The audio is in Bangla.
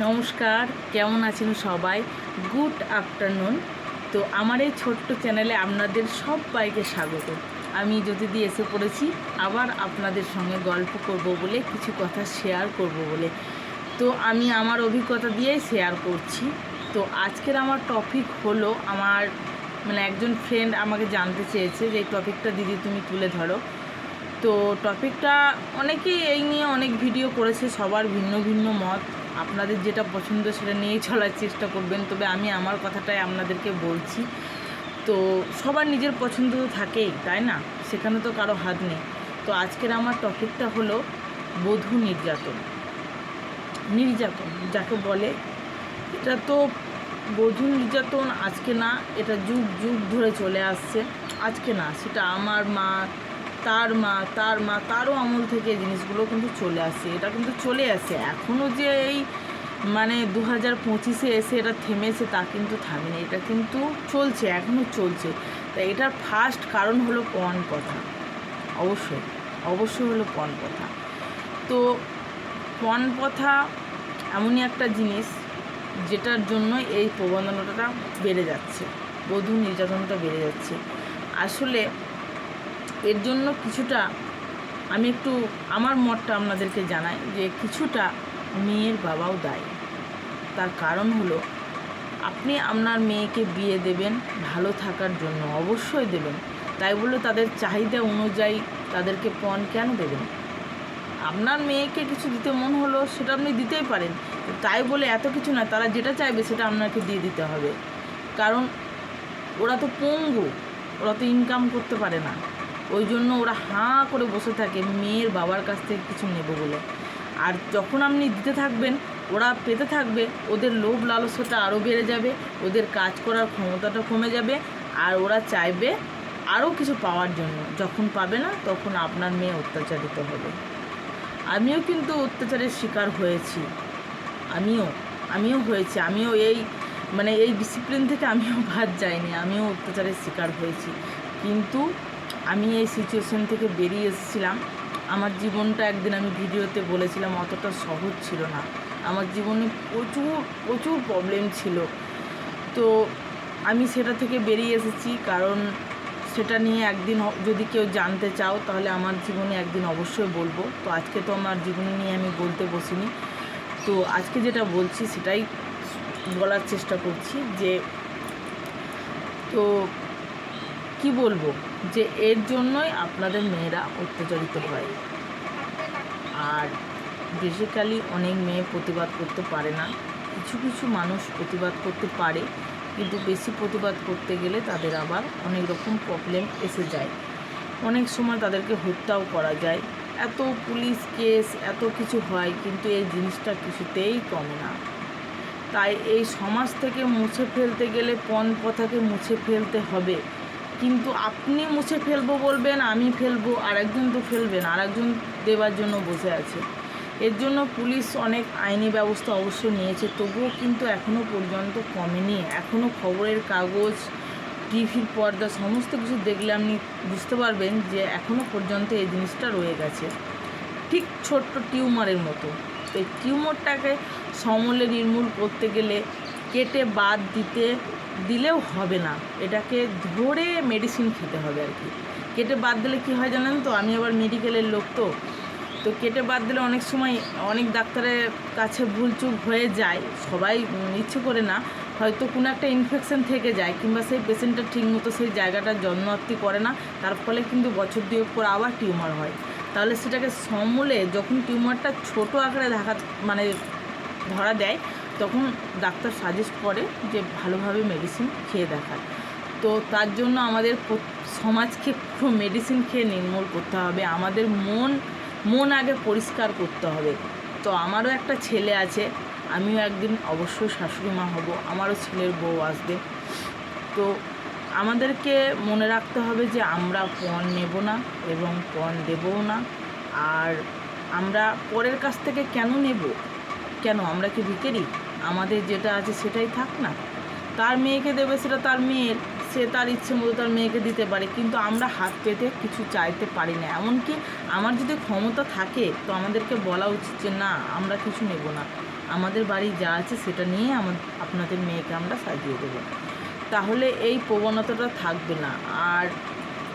নমস্কার, কেমন আছেন সবাই? Good afternoon. তো আমার এই ছোট্ট চ্যানেলে আপনাদের সবাইকে স্বাগত। আমি জ্যোতিদি এসে পড়েছি আবার আপনাদের সঙ্গে গল্প করব বলে, কিছু কথা শেয়ার করব বলে। তো আমি আমার অভিজ্ঞতা দিয়েই শেয়ার করছি। তো আজকের আমার টপিক হলো, আমার একজন ফ্রেন্ড আমাকে জানতে চেয়েছে যে এই টপিকটা দিদি তুমি তুলে ধরো। তো টপিকটা অনেকেই এই নিয়ে অনেক ভিডিও করেছে, সবার ভিন্ন ভিন্ন মত। আপনাদের যেটা পছন্দ সেটা নিয়েই চলার চেষ্টা করবেন, তবে আমি আমার কথাটাই আপনাদেরকে বলছি। তো সবার নিজের পছন্দ তো থাকেই, তাই না? সেখানে তো কারো হাত নেই। তো আজকের আমার টপিকটা হলো বধূ নির্যাতন। নির্যাতন যাকে বলে, এটা তো বধূ নির্যাতন আজকে না, এটা যুগ যুগ ধরে চলে আসছে। আজকে না, সেটা আমার মা, তার মা, তার মা, তারও আমল থেকে এই জিনিসগুলো কিন্তু চলে আসছে। এটা কিন্তু চলে আসছে এখনও, যে এই 2025-এ এসে এটা থেমেছে তা কিন্তু থামেনি, এটা কিন্তু চলছে, এখনও চলছে। তাই এটার ফার্স্ট কারণ হলো পণ প্রথা। অবশ্যই হলো পণ প্রথা। তো পণ প্রথা এমনই একটা জিনিস যেটার জন্য এই প্রবণতাটা বেড়ে যাচ্ছে, বধূ নির্যাতনটা বেড়ে যাচ্ছে। আসলে এর জন্য কিছুটা আমি একটু আমার মতটা আপনাদেরকে জানাই, যে কিছুটা মেয়ের বাবাও দায়ী। তার কারণ হলো, আপনি আপনার মেয়েকে বিয়ে দেবেন ভালো থাকার জন্য, অবশ্যই দেবেন। তাই বলে তাদের চাহিদা অনুযায়ী তাদেরকে পণ কেন দেবেন? আপনার মেয়েকে কিছু দিতে মন হলো, সেটা আপনি দিতেই পারেন। তাই বলে এত কিছু না, তারা যেটা চাইবে সেটা আপনাকে দিয়ে দিতে হবে। কারণ ওরা তো পঙ্গু, ওরা তো ইনকাম করতে পারে না। ওই জন্য ওরা হাঁ করে বসে থাকে মেয়ের বাবার কাছ থেকে কিছু নেব বলে। আর যখন আপনি দিতে থাকবেন, ওরা পেতে থাকবে, ওদের লোভ লালসাটা আরও বেড়ে যাবে, ওদের কাজ করার ক্ষমতাটা কমে যাবে, আর ওরা চাইবে আরও কিছু পাওয়ার জন্য। যখন পাবে না, তখন আপনার মেয়ে অত্যাচারিত হবে। আমিও কিন্তু অত্যাচারের শিকার হয়েছি, আমিও হয়েছি। আমিও এই ডিসিপ্লিন থেকে আমিও বাদ যাইনি, আমিও অত্যাচারের শিকার হয়েছি। কিন্তু আমি এই সিচুয়েশন থেকে বেরিয়ে এসেছিলাম। আমার জীবনটা একদিন আমি ভিডিওতে বলেছিলাম অতটা সহজ ছিল না। আমার জীবনে প্রচুর প্রবলেম ছিল। তো আমি সেটা থেকে বেরিয়ে এসেছি, কারণ সেটা নিয়ে একদিন যদি কেউ জানতে চাও, তাহলে আমার জীবনে একদিন অবশ্যই বলবো। তো আজকে তো আমার জীবন নিয়ে আমি বলতে বসিনি। তো আজকে যেটা বলছি সেটাই বলার চেষ্টা করছি, যে তো কি বলবো, যে এর জন্যই আপনাদের মেয়েরা অত্যাচারিত হয়। আর বেসিক্যালি অনেক মেয়ে প্রতিবাদ করতে পারে না, কিছু মানুষ প্রতিবাদ করতে পারে, কিন্তু বেশি প্রতিবাদ করতে গেলে তাদের আবার অনেক রকম প্রবলেম এসে যায়। অনেক সময় তাদেরকে হত্যাও করা যায়। এত পুলিশ কেস এত কিছু হয়, কিন্তু এই জিনিসটা কিছুতেই কমে না। তাই এই সমাজ থেকে মুছে ফেলতে গেলে পণ প্রথাকে মুছে ফেলতে হবে। কিন্তু আপনি মুছে ফেলবো বলবেন, আমি ফেলবো, আরেকজন তো ফেলবেন, আরেকজন দেওয়ার জন্য বসে আছে। এর জন্য পুলিশ অনেক আইনি ব্যবস্থা অবশ্যই নিয়েছে, তবুও কিন্তু এখনও পর্যন্ত কমেনি। এখনও খবরের কাগজ, টিভির পর্দা সমস্ত কিছু দেখলে আপনি বুঝতে পারবেন যে এখনও পর্যন্ত এই জিনিসটা রয়ে গেছে, ঠিক ছোট্ট টিউমারের মতো। তো এই টিউমারটাকে সমূলে নির্মূল করতে গেলে কেটে বাদ দিলেও হবে না, এটাকে ধরে মেডিসিন খেতে হবে আর কি। কেটে বাদ দিলে কী হয় জানেন তো? আমি আবার মেডিকেলের লোক, তো কেটে বাদ দিলে অনেক সময় অনেক ডাক্তারের কাছে ভুলচুক হয়ে যায়, সবাই ইচ্ছে করে না, হয়তো কোনো একটা ইনফেকশন থেকে যায়, কিংবা সেই পেশেন্টটা ঠিকমতো সেই জায়গাটার যত্নআত্তি করে না, তার ফলে কিন্তু বছর দুয়েক পর আবার টিউমার হয়। তাহলে সেটাকে সমূলে, যখন টিউমারটা ছোট আকারে ধরা দেয়, তখন ডাক্তার সাজেস্ট করে যে ভালোভাবে মেডিসিন খেয়ে দেখার। তো তার জন্য আমাদের সমাজকে পুরো মেডিসিন খেয়ে নির্মূল করতে হবে। আমাদের মন আগে পরিষ্কার করতে হবে। তো আমারও একটা ছেলে আছে, আমিও একদিন অবশ্যই শাশুড়ি মা হব, আমারও ছেলের বউ আসবে। তো আমাদেরকে মনে রাখতে হবে যে আমরা পণ নেব না এবং পণ দেবও না। আর আমরা পরের কাছ থেকে কেন নেব? কেন? আমরা কি ভিখারি? আমাদের যেটা আছে সেটাই থাক না। তার মেয়েকে দেবে, সেটা তার মেয়ের, সে তার ইচ্ছে মতো তার মেয়েকে দিতে পারে, কিন্তু আমরা হাত পেতে কিছু চাইতে পারি না। এমনকি আমার যদি ক্ষমতা থাকে, তো আমাদেরকে বলা উচিত যে না, আমরা কিছু নেব না। আমাদের বাড়ি যা আছে সেটা নিয়ে আপনাদের মেয়েকে আমরা সাজিয়ে দেবো। তাহলে এই প্রবণতাটা থাকবে না। আর